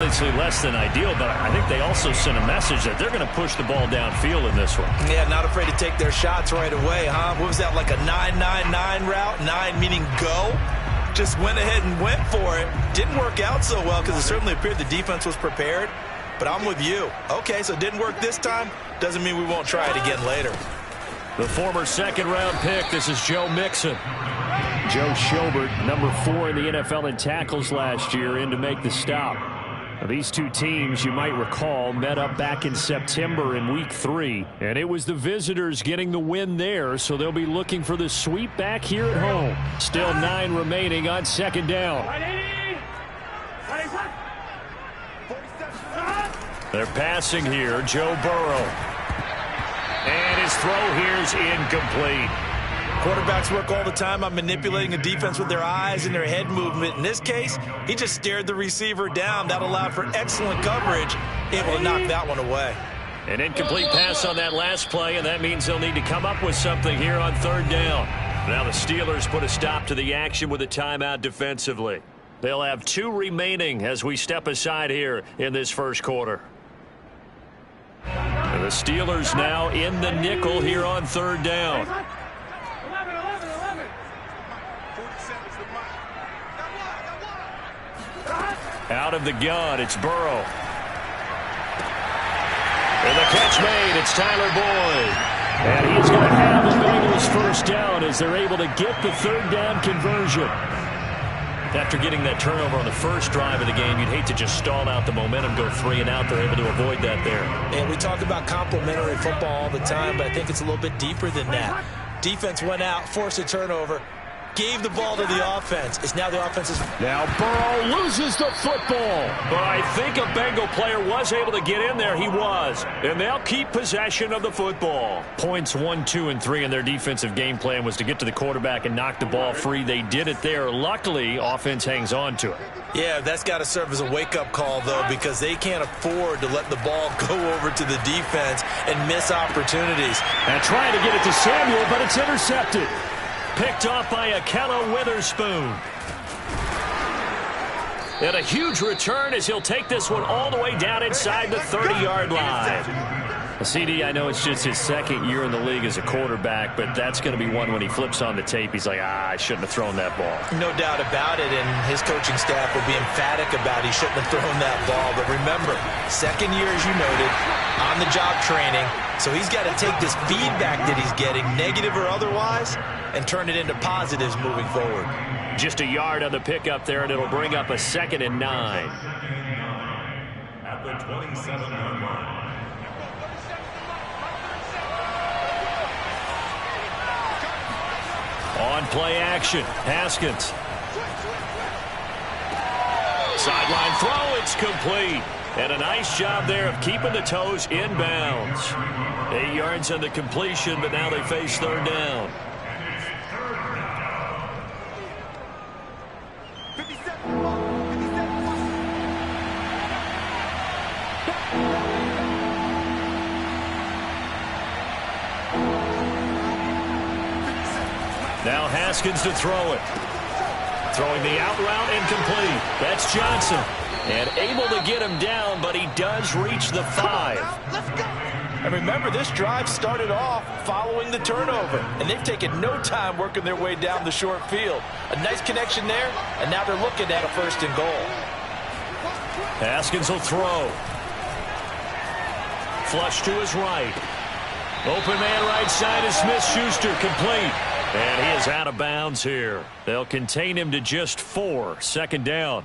Obviously less than ideal, but I think they also sent a message that they're going to push the ball downfield in this one. Yeah, not afraid to take their shots right away, huh? What was that, like a 9-9-9 route? 9 meaning go? Just went ahead and went for it. Didn't work out so well because it certainly appeared the defense was prepared. But I'm with you. Okay, so it didn't work this time. Doesn't mean we won't try it again later. The former second-round pick, this is Joe Mixon. Joe Schobert, number 4 in the NFL in tackles last year, in to make the stop. Now, these two teams, you might recall, met up back in September in Week 3, and it was the visitors getting the win there, so they'll be looking for the sweep back here at home. Still 9 remaining on second down. They're passing here, Joe Burrow. And his throw here is incomplete. Quarterbacks work all the time on manipulating a defense with their eyes and their head movement. In this case, he just stared the receiver down. That allowed for excellent coverage, able to knock that one away. An incomplete pass on that last play, and that means they'll need to come up with something here on third down. Now the Steelers put a stop to the action with a timeout defensively. They'll have 2 remaining as we step aside here in this first quarter. And the Steelers now in the nickel here on third down. Out of the gun, it's Burrow. And the catch made, it's Tyler Boyd. And he's going to have him going to his first down as they're able to get the third down conversion. After getting that turnover on the first drive of the game, you'd hate to just stall out the momentum, go 3 and out. They're able to avoid that there. And we talk about complementary football all the time, but I think it's a little bit deeper than that. Defense went out, forced a turnover, gave the ball to the offense. It's now the offense's. Now Burrow loses the football. But I think a Bengal player was able to get in there. He was. And they'll keep possession of the football. Points 1, 2, and 3 in their defensive game plan was to get to the quarterback and knock the ball free. They did it there. Luckily, offense hangs on to it. Yeah, that's got to serve as a wake-up call, though, because they can't afford to let the ball go over to the defense and miss opportunities. And trying to get it to Samuel, but it's intercepted. Picked off by Akella Witherspoon. And a huge return as he'll take this one all the way down inside the 30-yard line. CD, I know it's just his second year in the league as a quarterback, but that's going to be one when he flips on the tape. He's like, I shouldn't have thrown that ball. No doubt about it, and his coaching staff will be emphatic about he shouldn't have thrown that ball. But remember, second year, as you noted, on-the-job training, so he's got to take this feedback that he's getting, negative or otherwise, and turn it into positives moving forward. Just a yard on the pickup there, and it'll bring up a 2nd and 9. At the 27-yard line. On play action, Haskins. Sideline throw, it's complete. And a nice job there of keeping the toes inbounds. 8 yards on the completion, but now they face third down. Now Haskins to throw it. Throwing the out route incomplete. That's Johnson. And able to get him down, but he does reach the 5. And remember, this drive started off following the turnover. And they've taken no time working their way down the short field. A nice connection there, and now they're looking at a 1st and goal. Haskins will throw. Flush to his right. Open man right side is Smith-Schuster, complete. And he is out of bounds here. They'll contain him to just 4, 2nd down.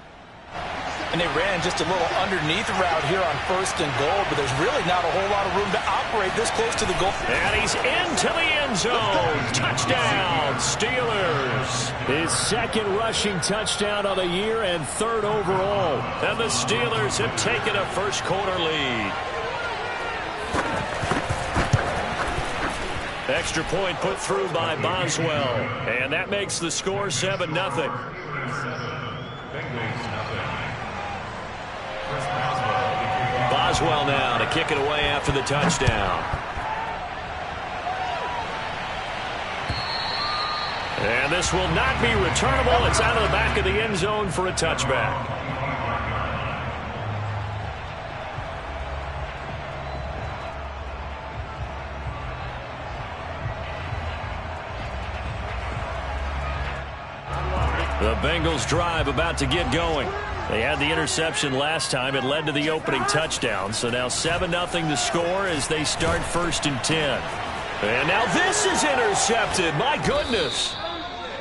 And they ran just a little underneath route here on 1st and goal, but there's really not a whole lot of room to operate this close to the goal. And he's into the end zone. Touchdown, Steelers. His 2nd rushing touchdown of the year and 3rd overall. And the Steelers have taken a first quarter lead. Extra point put through by Boswell. And that makes the score 7-0. Boswell now to kick it away after the touchdown. And this will not be returnable. It's out of the back of the end zone for a touchback. And they ran just a little underneath route here on 1st and goal, but there's really not a whole lot of room to operate this close to the goal. And he ran just a little underneath route here on 1st and goal, but there's really not a whole lot of room to operate this close to the goal. And this will not be returnable. It's out of the back of the end zone for a touchback. The Bengals drive about to get going. They had the interception last time. It led to the opening touchdown. So now 7-0 the score as they start 1st and 10. And now this is intercepted. My goodness.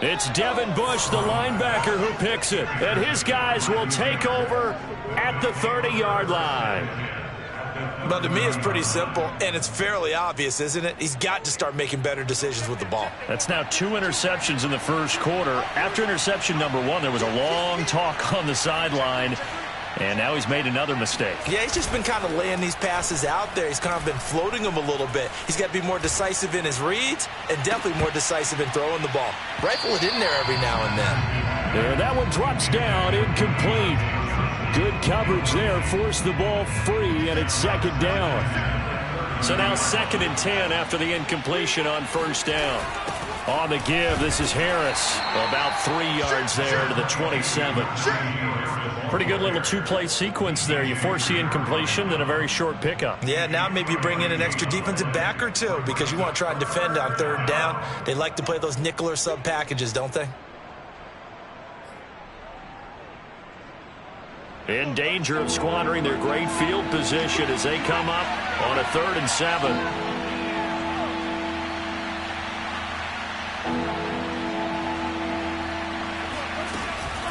It's Devin Bush, the linebacker, who picks it. And his guys will take over at the 30-yard line. But to me, it's pretty simple, and it's fairly obvious, isn't it? He's got to start making better decisions with the ball. That's now 2 interceptions in the first quarter. After interception number 1, there was a long talk on the sideline, and now he's made another mistake. Yeah, he's just been kind of laying these passes out there. He's kind of been floating them a little bit. He's got to be more decisive in his reads and definitely more decisive in throwing the ball. Rifle it in there every now and then. And that one drops down, incomplete. Good coverage there, forced the ball free, and it's 2nd down. So now 2nd and 10 after the incompletion on 1st down. On the give, this is Harris. About 3 yards there to the 27. Pretty good little 2-play sequence there. You force the incompletion, then a very short pickup. Yeah, now maybe you bring in an extra defensive back or two because you want to try and defend on 3rd down. They like to play those nickel or sub packages, don't they? In danger of squandering their great field position as they come up on a 3rd and 7.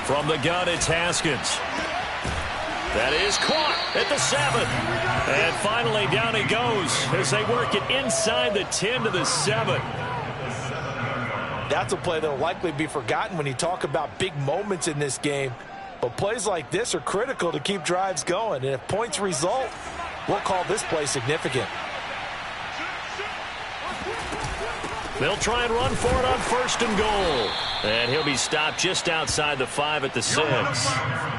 From the gun, it's Haskins. That is caught at the 7. And finally, down he goes as they work it inside the 10 to the 7. That's a play that will likely be forgotten when you talk about big moments in this game. But plays like this are critical to keep drives going. And if points result, we'll call this play significant. They'll try and run for it on 1st and goal. And he'll be stopped just outside the 5 at the 6.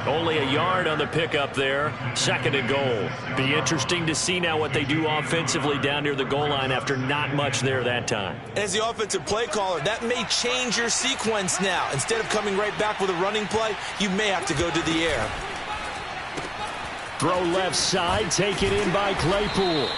Only a yard on the pickup there. 2nd and goal. Be interesting to see now what they do offensively down near the goal line after not much there that time. As the offensive play caller, that may change your sequence now. Instead of coming right back with a running play, you may have to go to the air. Throw left side, taken in by Claypool.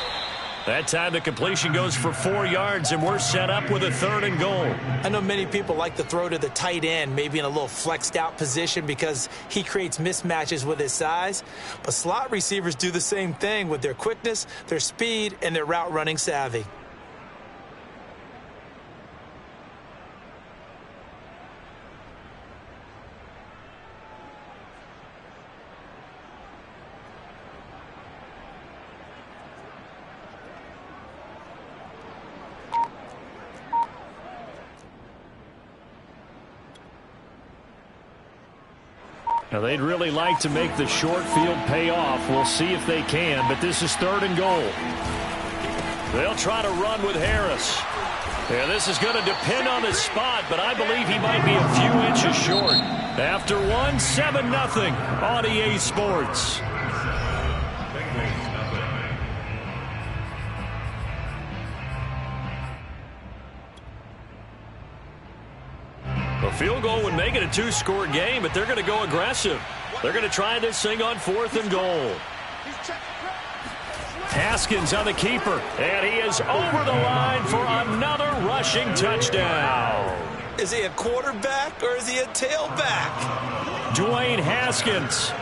That time the completion goes for 4 yards, and we're set up with a 3rd and goal. I know many people like to throw to the tight end, maybe in a little flexed out position because he creates mismatches with his size. But slot receivers do the same thing with their quickness, their speed, and their route running savvy. Now, they'd really like to make the short field pay off. We'll see if they can, but this is 3rd and goal. They'll try to run with Harris. Yeah, this is going to depend on his spot, but I believe he might be a few inches short. After 1, 7-0 on EA Sports. A field goal would make it a 2-score game, but they're going to go aggressive. They're going to try this thing on 4th and goal. Haskins on the keeper, and he is over the line for another rushing touchdown. Is he a quarterback or is he a tailback? Dwayne Haskins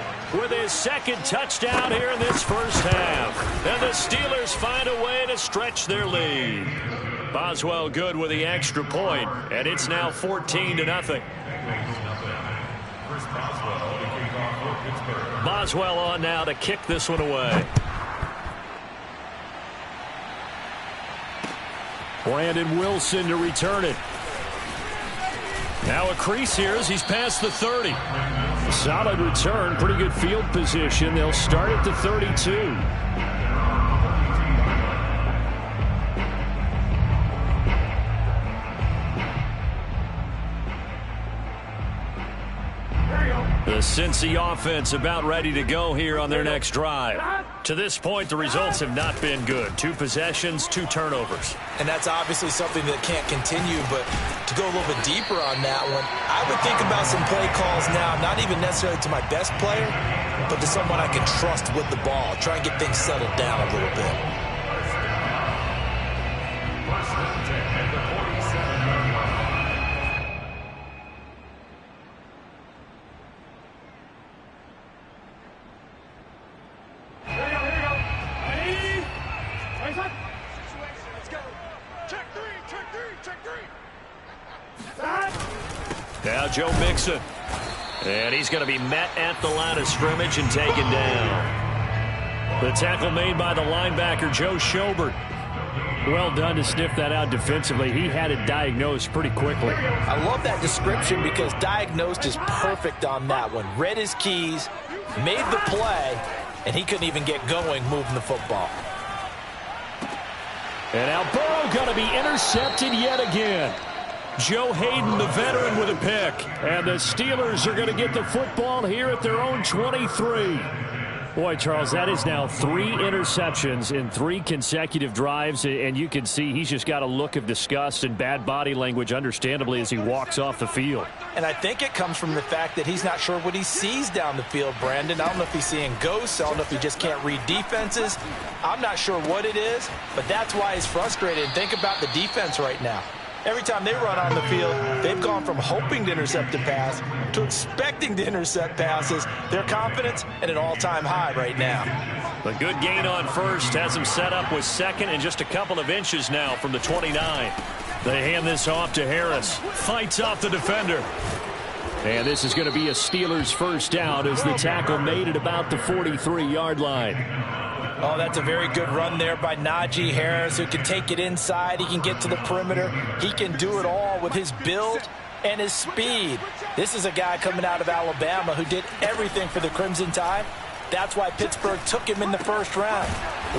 with his 2nd touchdown here in this first half. And the Steelers find a way to stretch their lead. Boswell good with the extra point, and it's now 14-0. Boswell on now to kick this one away. Brandon Wilson to return it. Now a crease here as he's past the 30. Solid return, pretty good field position. They'll start at the 32. The Cincy offense about ready to go here on their next drive. To this point, the results have not been good. 2 possessions, 2 turnovers. And that's obviously something that can't continue, but to go a little bit deeper on that one, I would think about some play calls now, not even necessarily to my best player, but to someone I can trust with the ball. Try and get things settled down a little bit. Now Joe Mixon. And he's going to be met at the line of scrimmage and taken down. The tackle made by the linebacker, Joe Schobert. Well done to sniff that out defensively. He had it diagnosed pretty quickly. I love that description because diagnosed is perfect on that one. Read his keys, made the play, and he couldn't even get going moving the football. And now Burrow going to be intercepted yet again. Joe Hayden, the veteran, with a pick. And the Steelers are going to get the football here at their own 23. Boy, Charles, that is now 3 interceptions in 3 consecutive drives, and you can see he's just got a look of disgust and bad body language, understandably, as he walks off the field. And I think it comes from the fact that he's not sure what he sees down the field, Brandon. I don't know if he's seeing ghosts. I don't know if he just can't read defenses. I'm not sure what it is, but that's why he's frustrated. And think about the defense right now. Every time they run on the field, they've gone from hoping to intercept a pass to expecting to intercept passes. Their confidence at an all-time high right now. A good gain on first has him set up with second and just a couple of inches now from the 29. They hand this off to Harris. Fights off the defender. And this is going to be a Steelers first down as the tackle made at about the 43-yard line. Oh, that's a very good run there by Najee Harris, who can take it inside. He can get to the perimeter. He can do it all with his build and his speed. This is a guy coming out of Alabama who did everything for the Crimson Tide. That's why Pittsburgh took him in the first round.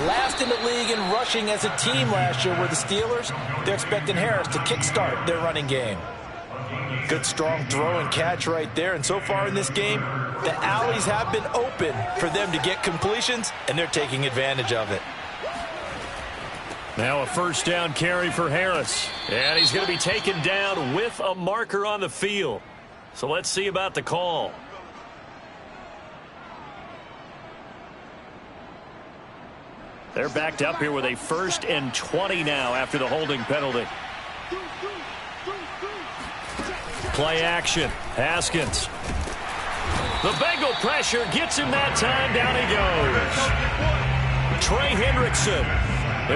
Last in the league in rushing as a team last year were the Steelers. They're expecting Harris to kickstart their running game. Good, strong throw and catch right there. And so far in this game, the alleys have been open for them to get completions, and they're taking advantage of it. Now a first down carry for Harris. And he's going to be taken down with a marker on the field. So let's see about the call. They're backed up here with a 1st and 20 now after the holding penalty. Play action. Haskins. The Bengal pressure gets him that time. Down he goes. Trey Hendrickson.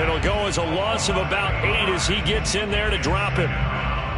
It'll go as a loss of about 8 as he gets in there to drop him.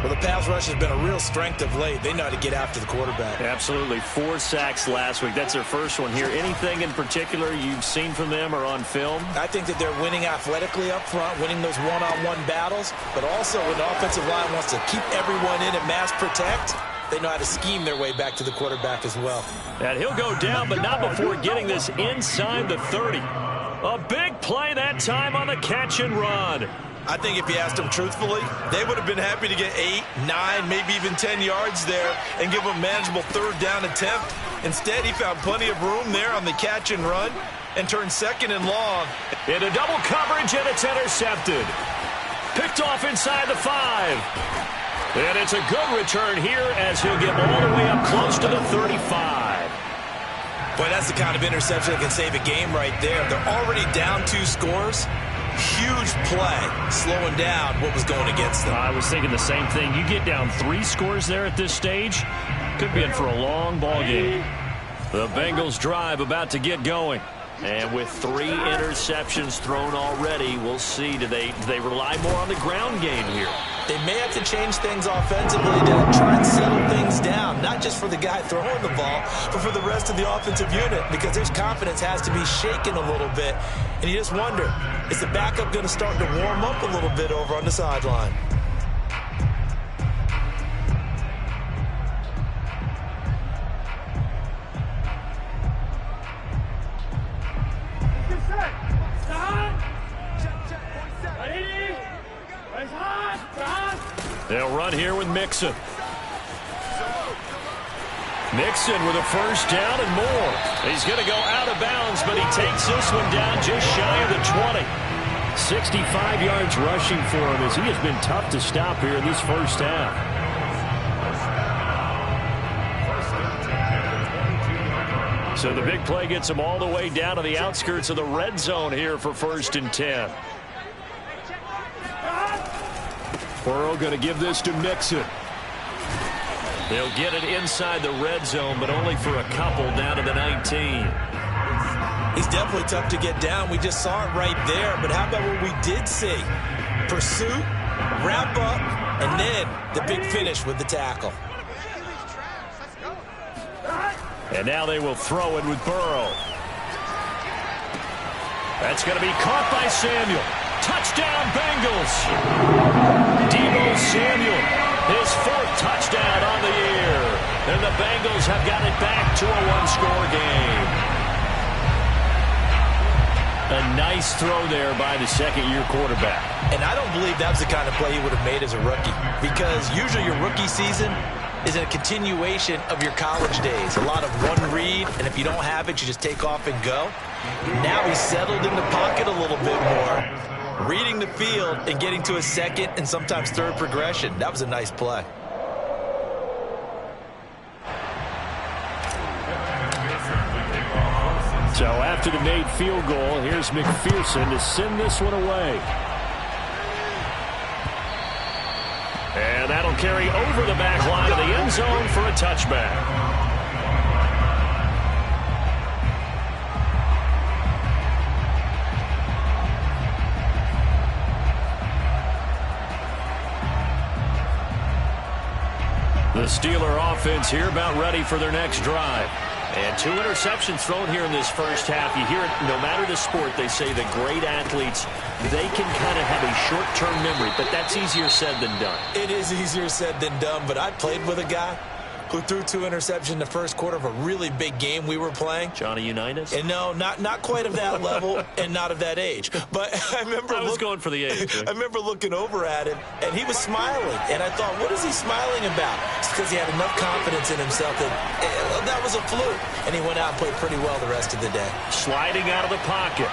Well, the pass rush has been a real strength of late. They know how to get after the quarterback. Absolutely. 4 sacks last week. That's their first one here. Anything in particular you've seen from them or on film? I think that they're winning athletically up front, winning those one-on-one battles, but also when the offensive line wants to keep everyone in and mass protect, they know how to scheme their way back to the quarterback as well. And he'll go down, but not before getting this inside the 30. A big play that time on the catch and run. I think if you asked them truthfully, they would have been happy to get 8, 9, maybe even 10 yards there and give them a manageable 3rd down attempt. Instead, he found plenty of room there on the catch and run and turned 2nd and long. Into double coverage, and it's intercepted. Picked off inside the 5. And it's a good return here as he'll get all the way up close to the 35. Boy, that's the kind of interception that can save a game right there. They're already down 2 scores. Huge play, slowing down what was going against them. I was thinking the same thing. You get down 3 scores there at this stage, could be in for a long ball game. The Bengals drive about to get going. And with 3 interceptions thrown already, we'll see. Do they rely more on the ground game here? They may have to change things offensively to try and settle things down, not just for the guy throwing the ball, but for the rest of the offensive unit, because their confidence has to be shaken a little bit. And you just wonder, is the backup going to start to warm up a little bit over on the sideline? They'll run here with Mixon. Mixon with a first down and more. He's going to go out of bounds, but he takes this one down just shy of the 20. 65 yards rushing for him as he has been tough to stop here in this first half. So the big play gets him all the way down to the outskirts of the red zone here for 1st and 10. Burrow going to give this to Mixon. They'll get it inside the red zone, but only for a couple down to the 19. He's definitely tough to get down. We just saw it right there. But how about what we did see? Pursuit, wrap up, and then the big finish with the tackle. And now they will throw it with Burrow. That's going to be caught by Samuel. Touchdown, Bengals. Deebo Samuel, his 4th touchdown on the year. And the Bengals have got it back to a 1-score game. A nice throw there by the second-year quarterback. And I don't believe that was the kind of play he would have made as a rookie, because usually your rookie season is a continuation of your college days. A lot of one read, and if you don't have it, you just take off and go. Now he's settled in the pocket a little bit more, reading the field and getting to a second and sometimes third progression. That was a nice play. So after the made field goal, here's McPherson to send this one away. And that'll carry over the back line of the end zone for a touchback. The Steeler offense here about ready for their next drive. And 2 interceptions thrown here in this first half. You hear it, no matter the sport, they say the great athletes, they can kind of have a short-term memory, but that's easier said than done. It is easier said than done, but I played with a guy who threw 2 interceptions in the first quarter of a really big game we were playing. Johnny Unitas? And no, not quite of that level and not of that age. But I remember I was going for the age. I remember looking over at him, and he was smiling. And I thought, what is he smiling about? It's because he had enough confidence in himself that was a fluke. And he went out and played pretty well the rest of the day. Sliding out of the pocket.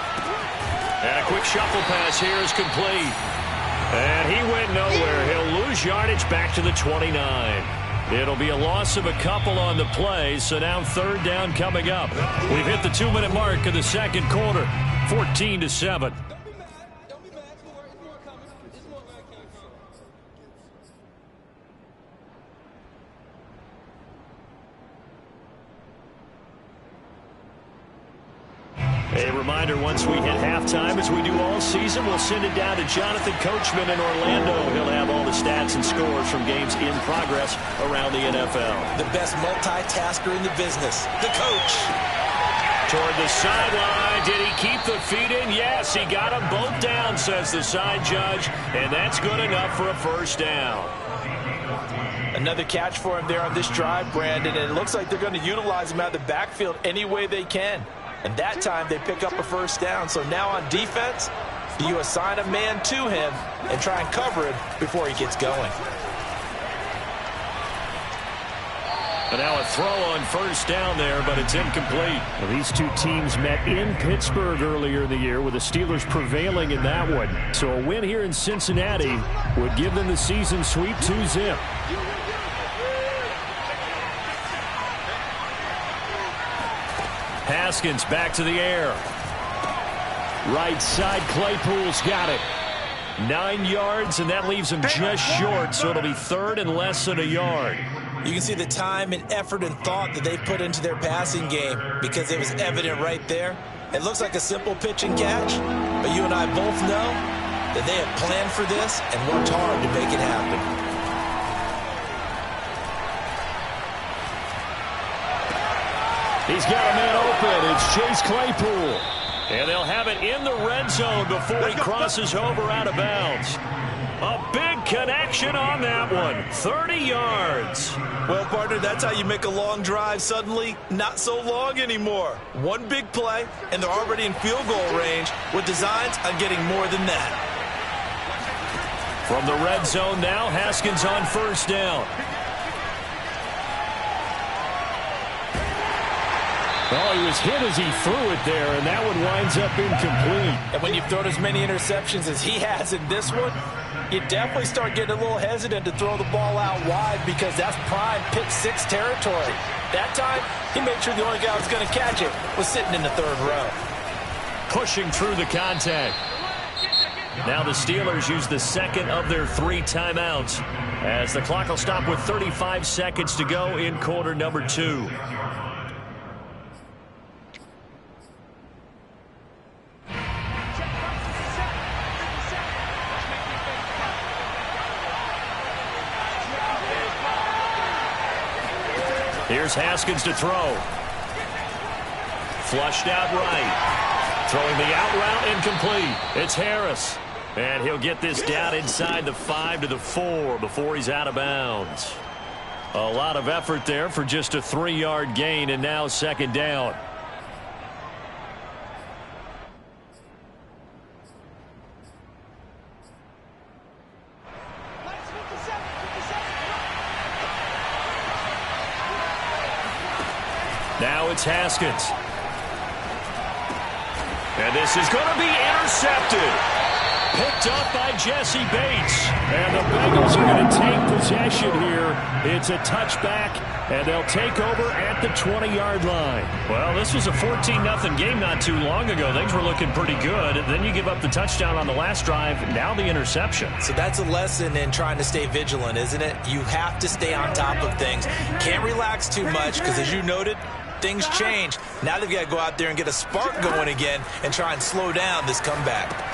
And a quick shuffle pass here is complete. And he went nowhere. He'll lose yardage back to the 29. It'll be a loss of a couple on the play, so now 3rd down coming up. We've hit the 2-minute mark of the second quarter, 14-7. A reminder, once we hit halftime, as we do all season, we'll send it down to Jonathan Coachman in Orlando. He'll have all the stats and scores from games in progress around the NFL. The best multitasker in the business, the coach. Toward the sideline. Did he keep the feet in? Yes, he got them both down, says the side judge, and that's good enough for a first down. Another catch for him there on this drive, Brandon, and it looks like they're going to utilize him out of the backfield any way they can. And that time they pick up a first down. So now on defense, you assign a man to him and try and cover it before he gets going. And now a throw on first down there, but it's incomplete. Well, these two teams met in Pittsburgh earlier in the year, with the Steelers prevailing in that one. So a win here in Cincinnati would give them the season sweep 2-0. Haskins back to the air. Right side, Claypool's got it. 9 yards, and that leaves him just short, so it'll be 3rd and less than a yard. You can see the time and effort and thought that they put into their passing game, because it was evident right there. It looks like a simple pitch and catch, but you and I both know that they have planned for this and worked hard to make it happen. He's got a man open. It's Chase Claypool. And they'll have it in the red zone before he crosses over out of bounds. A big connection on that one. 30 yards. Well, partner, that's how you make a long drive suddenly not so long anymore. One big play, and they're already in field goal range with designs on getting more than that. From the red zone now, Haskins on first down. Oh, he was hit as he threw it there, and that one winds up incomplete. And when you've thrown as many interceptions as he has in this one, you definitely start getting a little hesitant to throw the ball out wide, because that's prime pick six territory. That time, he made sure the only guy who was going to catch it was sitting in the third row. Pushing through the contact. Now the Steelers use the second of their 3 timeouts, as the clock will stop with 35 seconds to go in quarter number 2. Here's Haskins to throw. Flushed out right. Throwing the out route incomplete. It's Harris. And he'll get this down inside the 5 to the 4 before he's out of bounds. A lot of effort there for just a 3-yard gain, and now second down. Now it's Haskins. And this is going to be intercepted. Picked up by Jesse Bates. And the Bengals are going to take possession here. It's a touchback, and they'll take over at the 20-yard line. Well, this was a 14-0 game not too long ago. Things were looking pretty good. Then you give up the touchdown on the last drive. Now the interception. So that's a lesson in trying to stay vigilant, isn't it? You have to stay on top of things. Can't relax too much because, as you noted, things change. Now they've got to go out there and get a spark going again and try and slow down this comeback.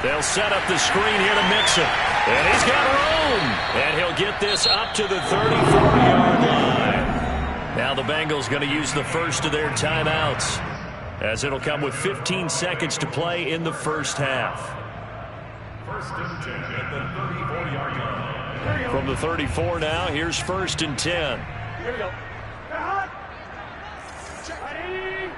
They'll set up the screen here to Mixon. And he's got room. And he'll get this up to the 34-yard line. Now the Bengals going to use the first of their timeouts, as it'll come with 15 seconds to play in the first half. First and 10 at the 34-yard line. From the 34 now, here's first and 10. Here we go. Ready?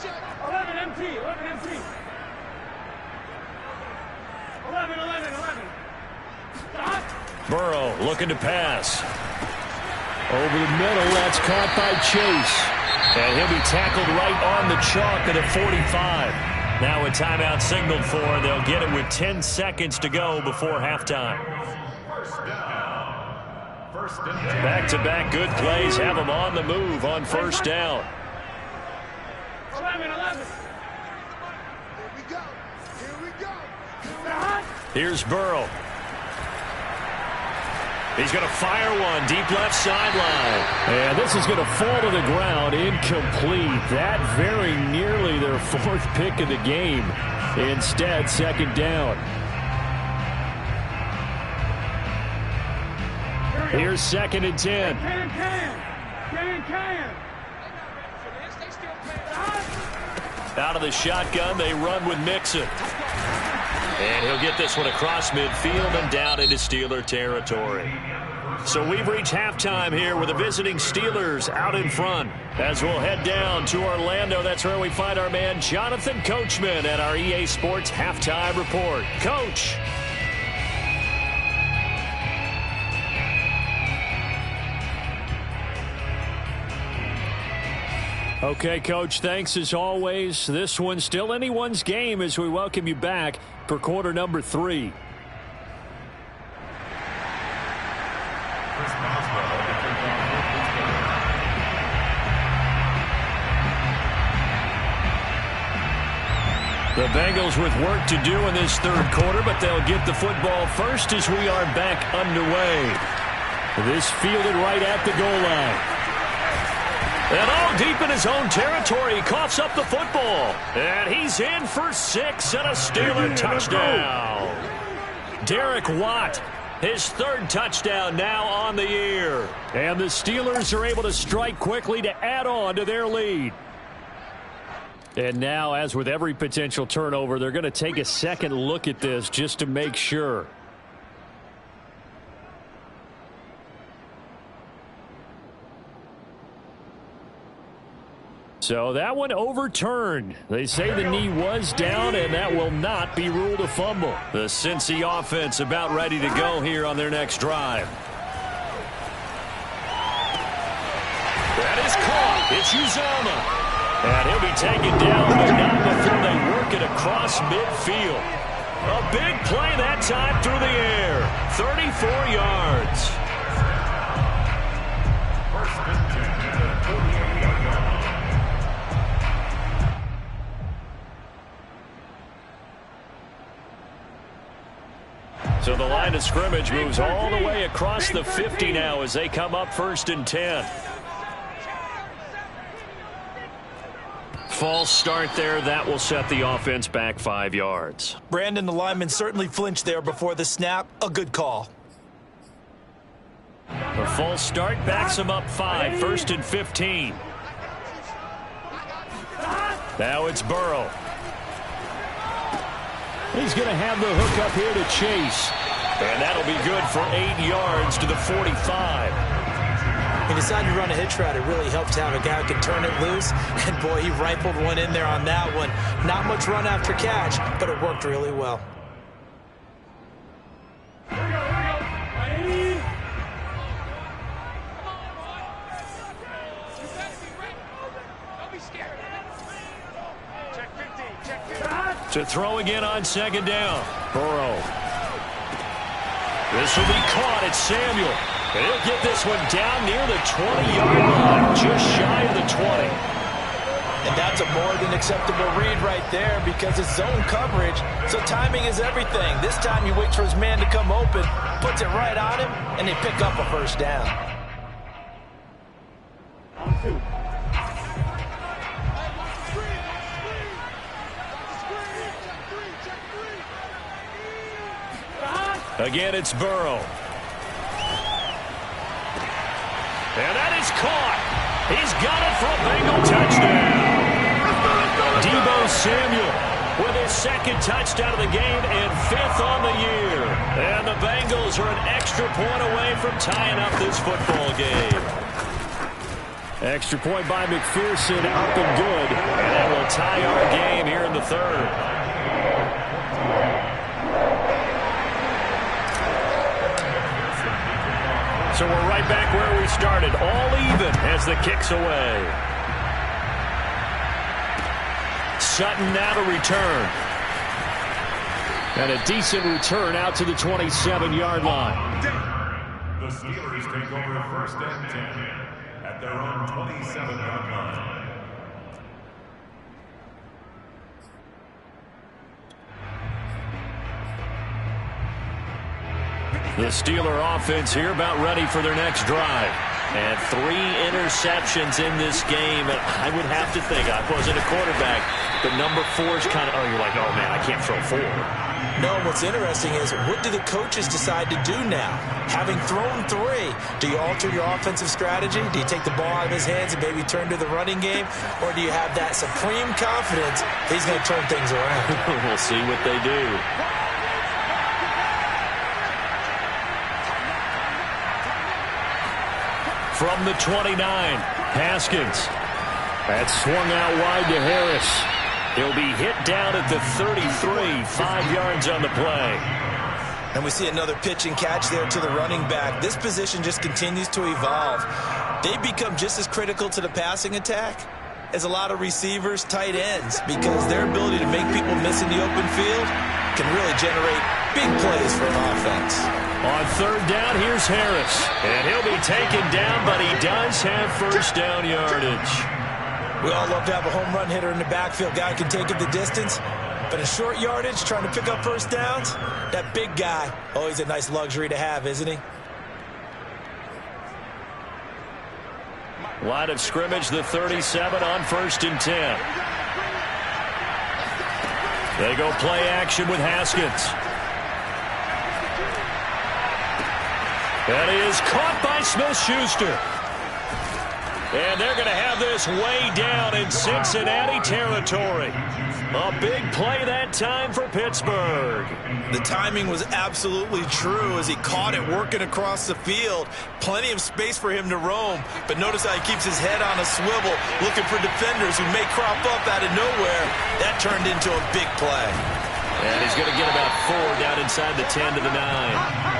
Check. 11 MT. 11. Burrow looking to pass. Over the middle, that's caught by Chase. And he'll be tackled right on the chalk at a 45. Now a timeout signaled for. They'll get it with 10 seconds to go before halftime. Back-to-back good plays have them on the move on first down. 11. Here we go. Here's Burrow. He's going to fire one deep left sideline. And this is going to fall to the ground incomplete. That very nearly their 4th pick of the game. Instead, second down. Here's second and 10. Can. Out of the shotgun, they run with Mixon. And he'll get this one across midfield and down into Steeler territory. So we've reached halftime here with the visiting Steelers out in front. As we'll head down to Orlando, that's where we find our man Jonathan Coachman at our EA Sports Halftime Report. Coach. Okay, Coach, thanks as always. This one's still anyone's game as we welcome you back for quarter number 3. The Bengals with work to do in this third quarter, but they'll get the football first as we are back underway. This fielded right at the goal line. And all deep in his own territory, he coughs up the football. And he's in for 6 and a Steeler touchdown. Derek Watt, his 3rd touchdown now on the year. And the Steelers are able to strike quickly to add on to their lead. And now, as with every potential turnover, they're going to take a second look at this just to make sure. So that one overturned. They say the knee was down, and that will not be ruled a fumble. The Cincy offense about ready to go here on their next drive. That is caught. It's Uzama. And he'll be taken down, but not before they work it across midfield. A big play that time through the air. 34 yards. So the line of scrimmage moves all the way across the 50 now as they come up 1st and 10. False start there. That will set the offense back 5 yards. Brandon, the lineman, certainly flinched there before the snap. A good call. The false start backs him up 5. 1st and 15. Now it's Burrow. He's going to have the hook up here to Chase. And that'll be good for 8 yards to the 45. He decided to run a hitch route. It really helps to have a guy who can turn it loose. And, boy, he rifled one in there on that one. Not much run after catch, but it worked really well. To throw again on 2nd down. Burrow. This will be caught. It's Samuel. And he'll get this one down near the 20-yard line, just shy of the 20. And that's a more than acceptable read right there because it's zone coverage, so timing is everything. This time he waits for his man to come open, puts it right on him, and they pick up a 1st down. Again, it's Burrow. And that is caught. He's got it for a Bengal touchdown. Deebo Samuel with his 2nd touchdown of the game and 5th on the year. And the Bengals are an extra point away from tying up this football game. Extra point by McPherson, up and good. And that will tie our game here in the 3rd. So we're right back where we started, all even as the kick's away. Sutton now to return. And a decent return out to the 27-yard line. The Steelers take over 1st and 10 at their own 27-yard line. The Steeler offense here about ready for their next drive. And 3 interceptions in this game. And I would have to think, I wasn't a quarterback, but number 4 is kind of, you're like, oh, man, I can't throw 4. No, what's interesting is what do the coaches decide to do now? Having thrown 3, do you alter your offensive strategy? Do you take the ball out of his hands and maybe turn to the running game? Or do you have that supreme confidence he's going to turn things around? We'll see what they do. From the 29, Haskins. That's swung out wide to Harris. He'll be hit down at the 33, 5 yards on the play. And we see another pitch and catch there to the running back. This position just continues to evolve. They become just as critical to the passing attack as a lot of receivers, tight ends, because their ability to make people miss in the open field can really generate big plays for an offense. On 3rd down, here's Harris. And he'll be taken down, but he does have 1st down yardage. We all love to have a home run hitter in the backfield. Guy can take it the distance. But in short yardage, trying to pick up 1st downs, that big guy, always a nice luxury to have, isn't he? Line of scrimmage, the 37 on 1st and 10. They go play action with Haskins. That is caught by Smith-Schuster. And they're going to have this way down in Cincinnati territory. A big play that time for Pittsburgh. The timing was absolutely true as he caught it working across the field. Plenty of space for him to roam. But notice how he keeps his head on a swivel, looking for defenders who may crop up out of nowhere. That turned into a big play. And he's going to get about 4 down inside the 10 to the 9.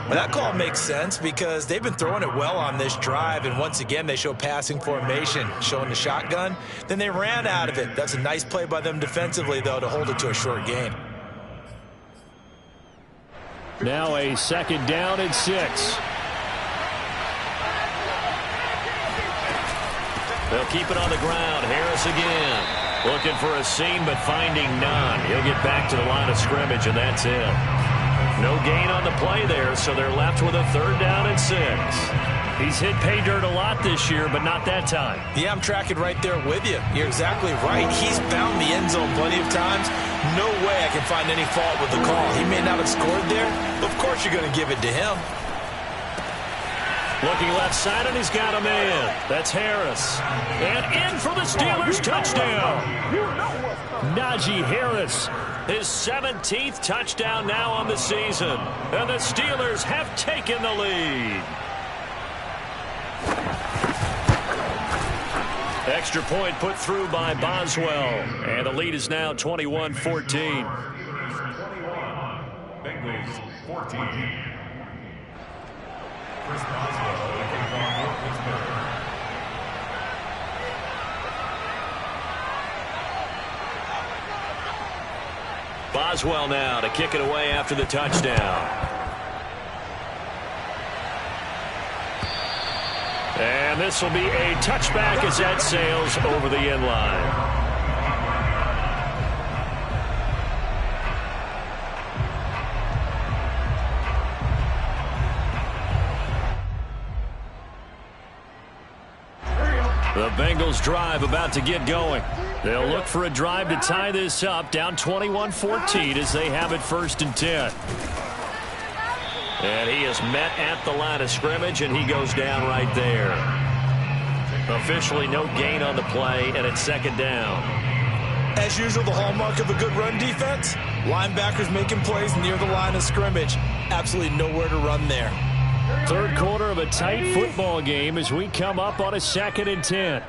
Well, that call makes sense because they've been throwing it well on this drive, and once again they show passing formation, showing the shotgun. Then they ran out of it. That's a nice play by them defensively, though, to hold it to a short gain. Now a 2nd down and 6. They'll keep it on the ground. Harris again. Looking for a seam, but finding none. He'll get back to the line of scrimmage, and that's it. No gain on the play there, so they're left with a 3rd down and 6. He's hit pay dirt a lot this year, but not that time. Yeah, I'm tracking right there with you. You're exactly right. He's found the end zone plenty of times. No way I can find any fault with the call. He may not have scored there. Of course you're going to give it to him. Looking left side, and he's got a man. That's Harris. And in for the Steelers touchdown. Najee Harris, his 17th touchdown now on the season. And the Steelers have taken the lead. Extra point put through by Boswell. And the lead is now 21-14. Bengals 14. Chris Boswell looking for Pittsburgh. Boswell now to kick it away after the touchdown. And this will be a touchback as that sails over the end line. The Bengals drive about to get going. They'll look for a drive to tie this up, down 21-14 as they have it 1st and 10. And he is met at the line of scrimmage, and he goes down right there. Officially no gain on the play, and it's 2nd down. As usual, the hallmark of a good run defense, linebackers making plays near the line of scrimmage. Absolutely nowhere to run there. 3rd quarter of a tight football game as we come up on a 2nd and 10.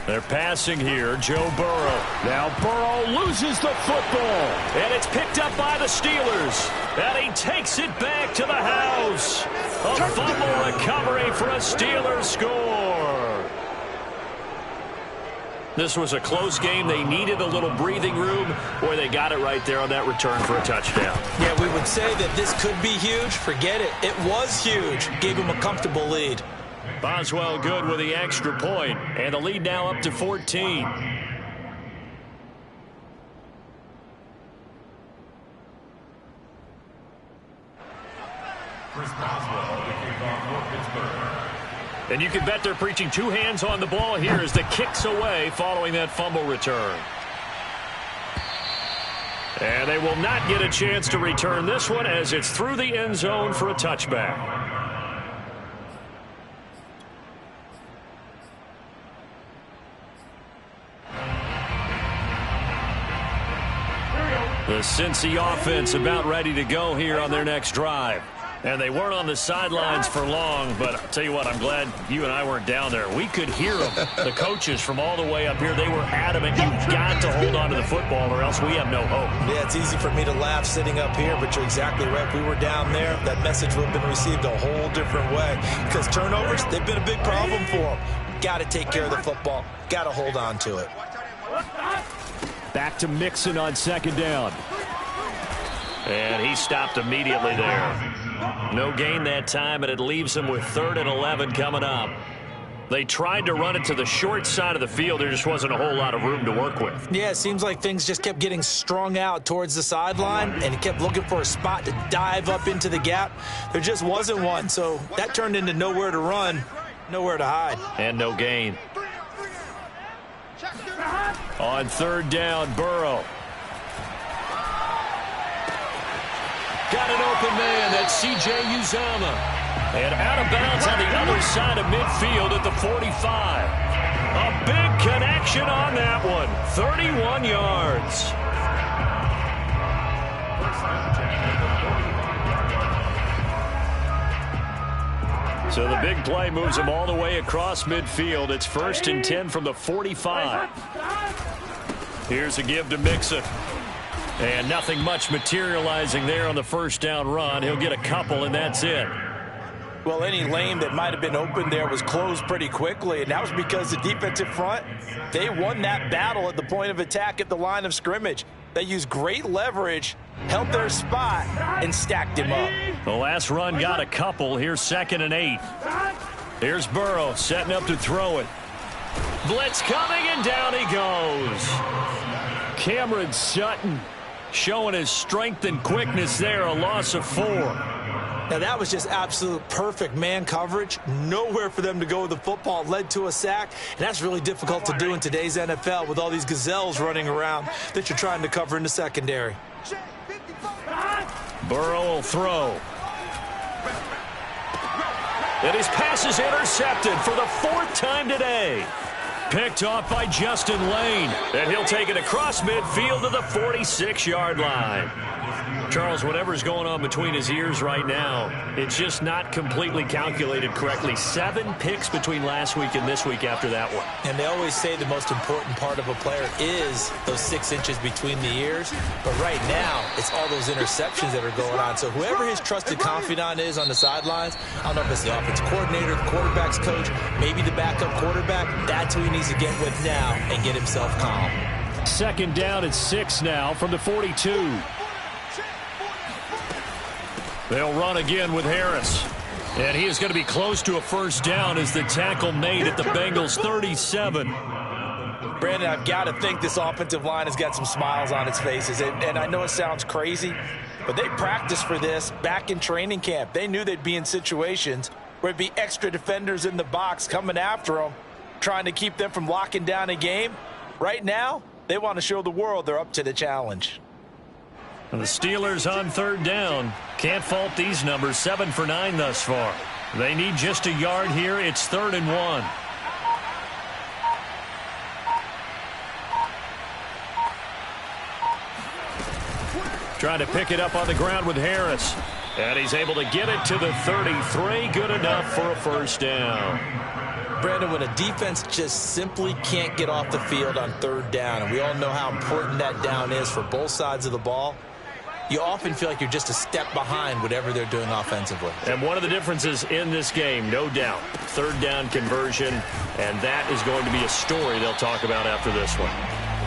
They're passing here, Joe Burrow. Now Burrow loses the football. And it's picked up by the Steelers. And he takes it back to the house. A fumble recovery for a Steelers score. This was a close game. They needed a little breathing room, or they got it right there on that return for a touchdown. Yeah, we would say that this could be huge. Forget it. It was huge. Gave him a comfortable lead. Boswell good with the extra point, and the lead now up to 14. Chris Boswell, the kickoff for Pittsburgh. And you can bet they're preaching 2 hands on the ball here as the kick's away following that fumble return. And they will not get a chance to return this one as it's through the end zone for a touchback. The Cincy offense about ready to go here on their next drive. And they weren't on the sidelines for long, but I'll tell you what, I'm glad you and I weren't down there. We could hear them, the coaches from all the way up here. They were adamant, you've got to hold on to the football or else we have no hope. Yeah, it's easy for me to laugh sitting up here, but you're exactly right. If we were down there, that message would have been received a whole different way. Because turnovers, they've been a big problem for them. Got to take care of the football. Got to hold on to it. Back to Mixon on 2nd down. And he stopped immediately there. No gain that time, and it leaves him with 3rd and 11 coming up. They tried to run it to the short side of the field. There just wasn't a whole lot of room to work with. Yeah, it seems like things just kept getting strung out towards the sideline, and he kept looking for a spot to dive up into the gap. There just wasn't one, so that turned into nowhere to run, nowhere to hide. And no gain. On 3rd down, Burrow. Got an open man. That's C.J. Uzomah. And out of bounds on the other side of midfield at the 45. A big connection on that one. 31 yards. So the big play moves him all the way across midfield. It's 1st and 10 from the 45. Here's a give to Mixon. And nothing much materializing there on the 1st down run. He'll get a couple, and that's it. Well, any lane that might have been open there was closed pretty quickly, and that was because the defensive front, they won that battle at the point of attack at the line of scrimmage. They used great leverage, held their spot, and stacked him up. The last run got a couple. Here's 2nd and 8. Here's Burrow setting up to throw it. Blitz coming, and down he goes. Cameron Sutton showing his strength and quickness there, a loss of 4. Now, that was just absolute perfect man coverage. Nowhere for them to go with the football. Led to a sack, and that's really difficult to do in today's NFL with all these gazelles running around that you're trying to cover in the secondary. Burrow will throw. And his pass is intercepted for the 4th time today. Picked off by Justin Lane. And he'll take it across midfield to the 46-yard line. Charles, whatever's going on between his ears right now, it's just not completely calculated correctly. 7 picks between last week and this week after that one. And they always say the most important part of a player is those 6 inches between the ears. But right now, it's all those interceptions that are going on. So whoever his trusted confidant is on the sidelines, I don't know if it's the offense coordinator, the quarterback's coach, maybe the backup quarterback, that's who he needs to get with now and get himself calm. 2nd down and 6 now from the 42. They'll run again with Harris. And he is going to be close to a 1st down as the tackle made at the Bengals' 37. Brandon, I've got to think this offensive line has got some smiles on its faces. And I know it sounds crazy, but they practiced for this back in training camp. They knew they'd be in situations where it'd be extra defenders in the box coming after them, trying to keep them from locking down a game. Right now, they want to show the world they're up to the challenge. And the Steelers on 3rd down. Can't fault these numbers. 7 for 9 thus far. They need just a yard here. It's 3rd and 1. Trying to pick it up on the ground with Harris. And he's able to get it to the 33. Good enough for a 1st down. Brandon, when a defense just simply can't get off the field on 3rd down, and we all know how important that down is for both sides of the ball, you often feel like you're just a step behind whatever they're doing offensively. And one of the differences in this game, no doubt, 3rd down conversion, and that is going to be a story they'll talk about after this one.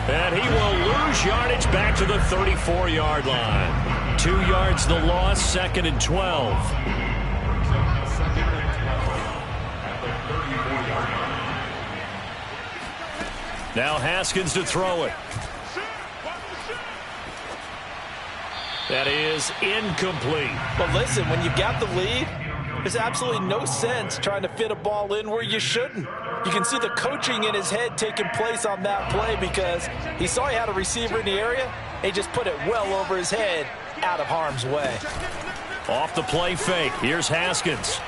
And he will lose yardage back to the 34-yard line. 2 yards the loss, 2nd and 12. Now Haskins to throw it. That is incomplete. But listen, when you've got the lead, there's absolutely no sense trying to fit a ball in where you shouldn't. You can see the coaching in his head taking place on that play because he saw he had a receiver in the area. He just put it well over his head, out of harm's way. Off the play fake. Here's Haskins.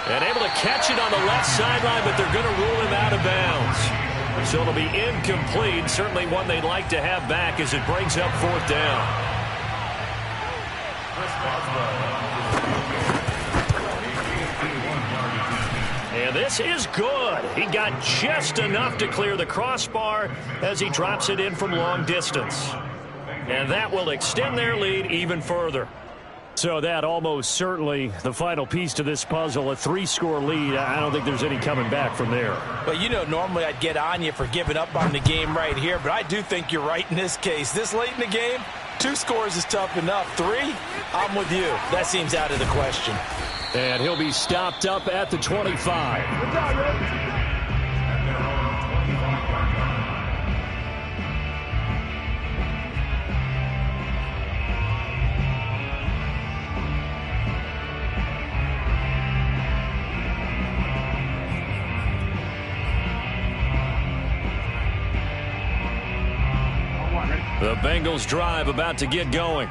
And able to catch it on the left sideline, but they're going to rule him out of bounds. So it'll be incomplete. Certainly one they'd like to have back as it brings up 4th down. And this is good. He got just enough to clear the crossbar as he drops it in from long distance. And that will extend their lead even further. So that almost certainly the final piece to this puzzle, a 3-score lead. I don't think there's any coming back from there. Well, you know, normally I'd get on you for giving up on the game right here, but I do think you're right in this case. This late in the game, 2 scores is tough enough. 3, I'm with you. That seems out of the question. And he'll be stopped up at the 25. The Bengals drive about to get going.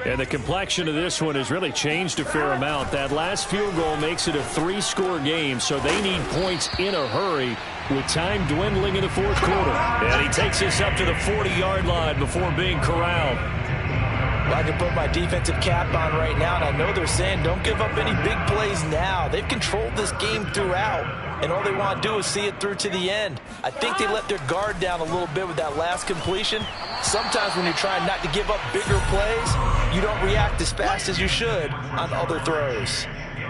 And the complexion of this one has really changed a fair amount. That last field goal makes it a 3-score game, so they need points in a hurry with time dwindling in the 4th quarter. And he takes this up to the 40-yard line before being corralled. Well, I can put my defensive cap on right now, and I know they're saying don't give up any big plays now. They've controlled this game throughout, and all they want to do is see it through to the end. I think they let their guard down a little bit with that last completion. Sometimes when you're trying not to give up bigger plays, you don't react as fast as you should on other throws.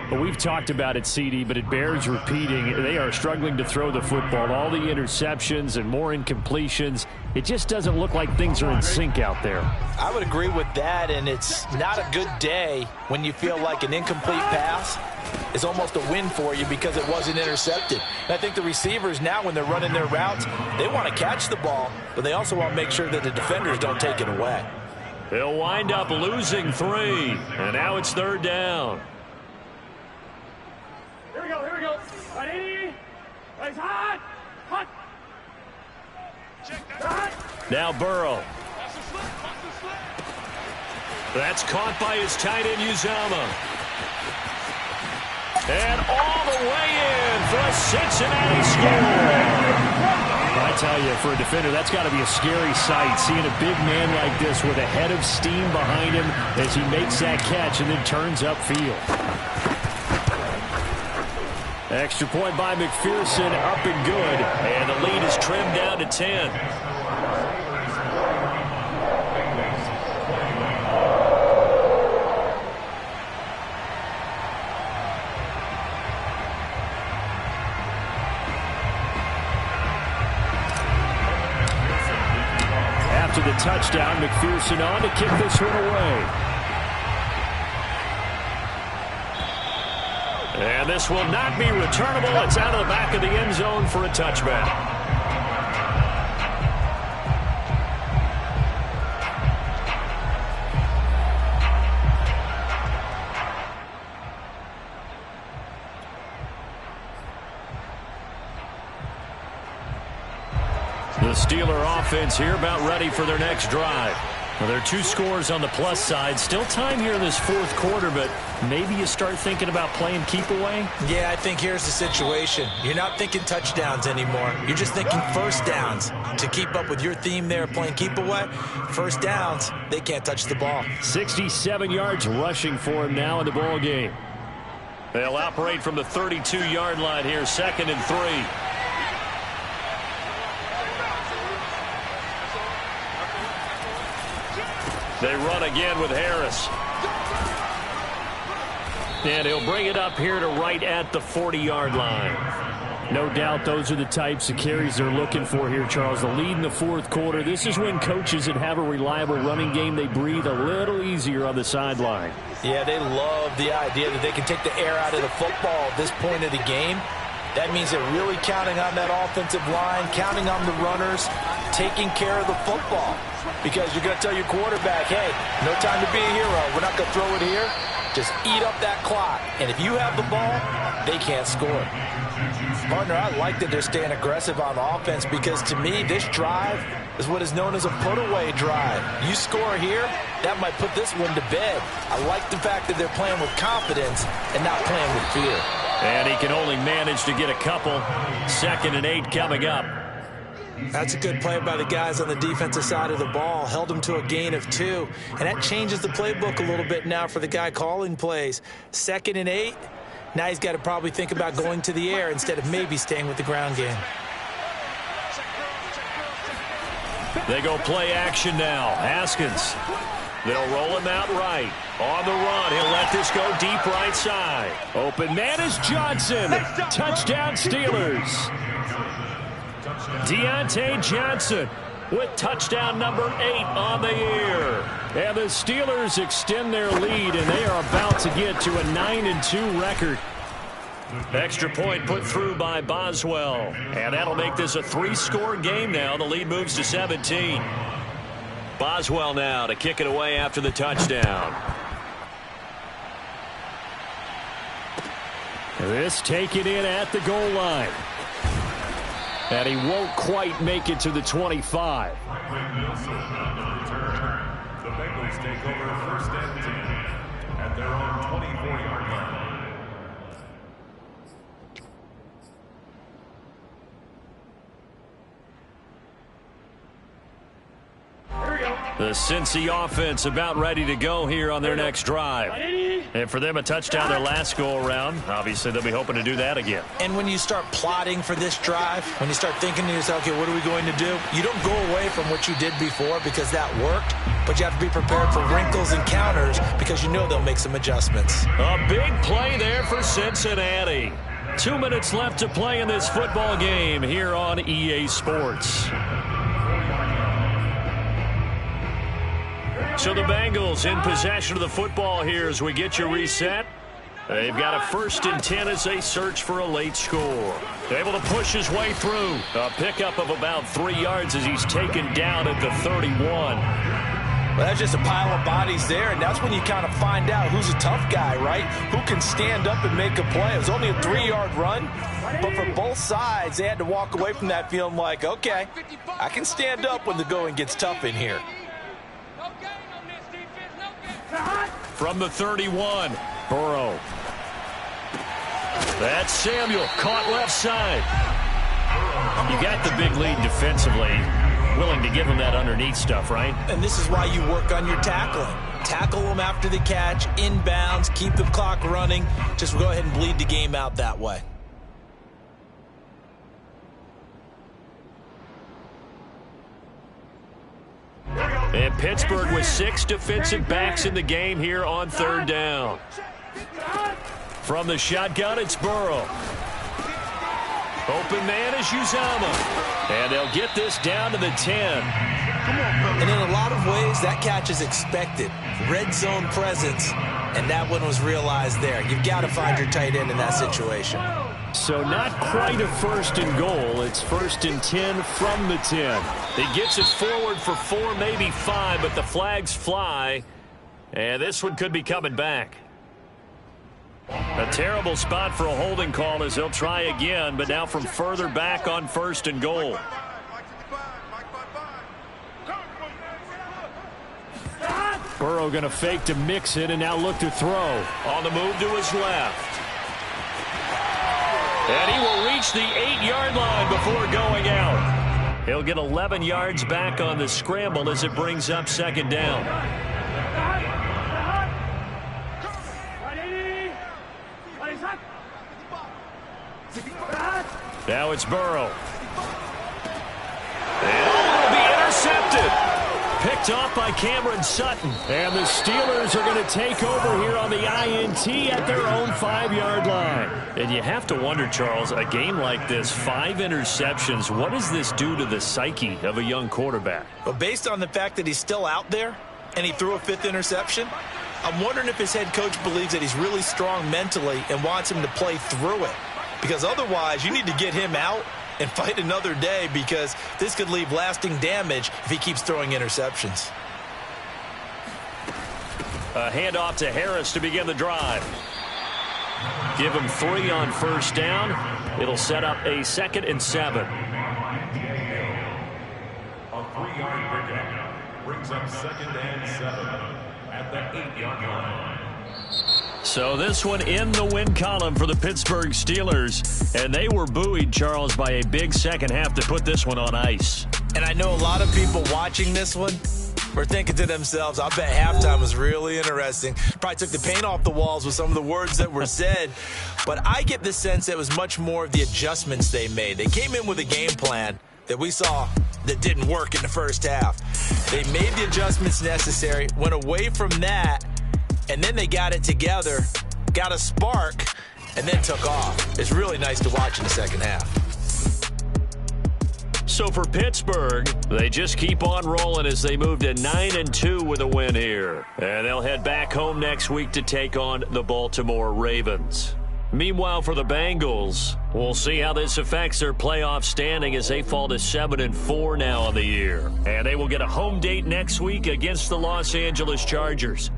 But we've talked about it, CD, but it bears repeating. They are struggling to throw the football. All the interceptions and more incompletions. It just doesn't look like things are in sync out there. I would agree with that, and it's not a good day when you feel like an incomplete pass is almost a win for you because it wasn't intercepted. And I think the receivers now, when they're running their routes, they want to catch the ball, but they also want to make sure that the defenders don't take it away. They'll wind up losing 3, and now it's 3rd down. Here we go. Ready? Raise hot. Hot. Now Burrow. That's caught by his tight end, Uzama. And all the way in for a Cincinnati score. I tell you, for a defender, that's got to be a scary sight, seeing a big man like this with a head of steam behind him as he makes that catch and then turns upfield. Extra point by McPherson, up and good, and the lead is trimmed down to 10. After the touchdown, McPherson on to kick this one away. And this will not be returnable. It's out of the back of the end zone for a touchback. The Steeler offense here about ready for their next drive. Well, there are 2 scores on the plus side. Still time here in this 4th quarter, but maybe you start thinking about playing keep away? Yeah, I think here's the situation. You're not thinking touchdowns anymore. You're just thinking first downs. To keep up with your theme there, playing keep away, first downs, they can't touch the ball. 67 yards rushing for him now in the ball game. They'll operate from the 32-yard line here, 2nd and 3. They run again with Harris. And he'll bring it up here to right at the 40-yard line. No doubt those are the types of carries they're looking for here, Charles. The lead in the 4th quarter. This is when coaches that have a reliable running game, they breathe a little easier on the sideline. Yeah, they love the idea that they can take the air out of the football at this point of the game. That means they're really counting on that offensive line, counting on the runners, taking care of the football. Because you're going to tell your quarterback, hey, no time to be a hero. We're not going to throw it here. Just eat up that clock. And if you have the ball, they can't score. Partner, I like that they're staying aggressive on offense because, to me, this drive is what is known as a put-away drive. You score here, that might put this one to bed. I like the fact that they're playing with confidence and not playing with fear. And he can only manage to get a couple. 2nd and 8 coming up. That's a good play by the guys on the defensive side of the ball. Held them to a gain of 2. And that changes the playbook a little bit now for the guy calling plays. 2nd and 8. Now he's got to probably think about going to the air instead of maybe staying with the ground game. They go play action now. Haskins. They'll roll him out right. On the run, he'll let this go deep right side. Open man is Johnson. Touchdown Steelers. Deontay Johnson with touchdown number 8 on the year. And the Steelers extend their lead, and they are about to get to a 9-2 record. Extra point put through by Boswell. And that'll make this a 3-score game now. The lead moves to 17. Boswell now to kick it away after the touchdown. This taken in at the goal line. And he won't quite make it to the 25. The Bengals take over 1st and 10 at their own 24-yard line. The Cincy offense about ready to go here on their next drive. And for them, a touchdown their last go-around. Obviously, they'll be hoping to do that again. And when you start plotting for this drive, when you start thinking to yourself, okay, what are we going to do? You don't go away from what you did before because that worked. but you have to be prepared for wrinkles and counters because you know they'll make some adjustments. A big play there for Cincinnati. 2 minutes left to play in this football game here on EA Sports. So the Bengals in possession of the football here as we get you reset. They've got a 1st and 10 as they search for a late score. Able to push his way through. A pickup of about 3 yards as he's taken down at the 31. Well, that's just a pile of bodies there, and that's when you kind of find out who's a tough guy, right? Who can stand up and make a play. It was only a 3-yard run, but for both sides, they had to walk away from that feeling like, okay, I can stand up when the going gets tough in here. From the 31, Burrow. That's Samuel, caught left side. You got the big lead defensively. Willing to give him that underneath stuff, right? And this is why you work on your tackling. Tackle them after the catch, inbounds, keep the clock running. Just go ahead and bleed the game out that way. And Pittsburgh with 6 defensive backs in the game here on 3rd down. From the shotgun, it's Burrow. Open man is Uzama. And they'll get this down to the 10. And in a lot of ways, that catch is expected. Red zone presence, and that one was realized there. You've got to find your tight end in that situation. So not quite a 1st and goal. It's 1st and 10 from the 10. He gets it forward for 4, maybe 5, but the flags fly. And this one could be coming back. A terrible spot for a holding call as they'll try again, but now from further back on 1st and goal. Burrow going to fake to mix it and now look to throw. On the move to his left. And he will reach the 8-yard line before going out. He'll get 11 yards back on the scramble as it brings up 2nd down. Now it's Burrow. And will be intercepted. Picked off by Cameron Sutton. And the Steelers are going to take over here on the INT at their own 5-yard line. And you have to wonder, Charles, a game like this, 5 interceptions, what does this do to the psyche of a young quarterback? Well, based on the fact that he's still out there and he threw a 5th interception, I'm wondering if his head coach believes that he's really strong mentally and wants him to play through it. Because otherwise, you need to get him out and fight another day because this could leave lasting damage if he keeps throwing interceptions. A handoff to Harris to begin the drive. Give him 3 on 1st down. It'll set up a 2nd and 7. A 3-yard pickup brings up 2nd and 7 at the 8-yard line. So this one in the win column for the Pittsburgh Steelers. And they were buoyed, Charles, by a big second half to put this one on ice. And I know a lot of people watching this one were thinking to themselves, I bet halftime was really interesting. Probably took the paint off the walls with some of the words that were said. But I get the sense that it was much more of the adjustments they made. They came in with a game plan that we saw that didn't work in the first half. They made the adjustments necessary, went away from that, and then they got it together, got a spark, and then took off. It's really nice to watch in the second half. So for Pittsburgh, they just keep on rolling as they move to 9-2 with a win here. And they'll head back home next week to take on the Baltimore Ravens. Meanwhile, for the Bengals, we'll see how this affects their playoff standing as they fall to 7-4 now on the year. And they will get a home date next week against the Los Angeles Chargers.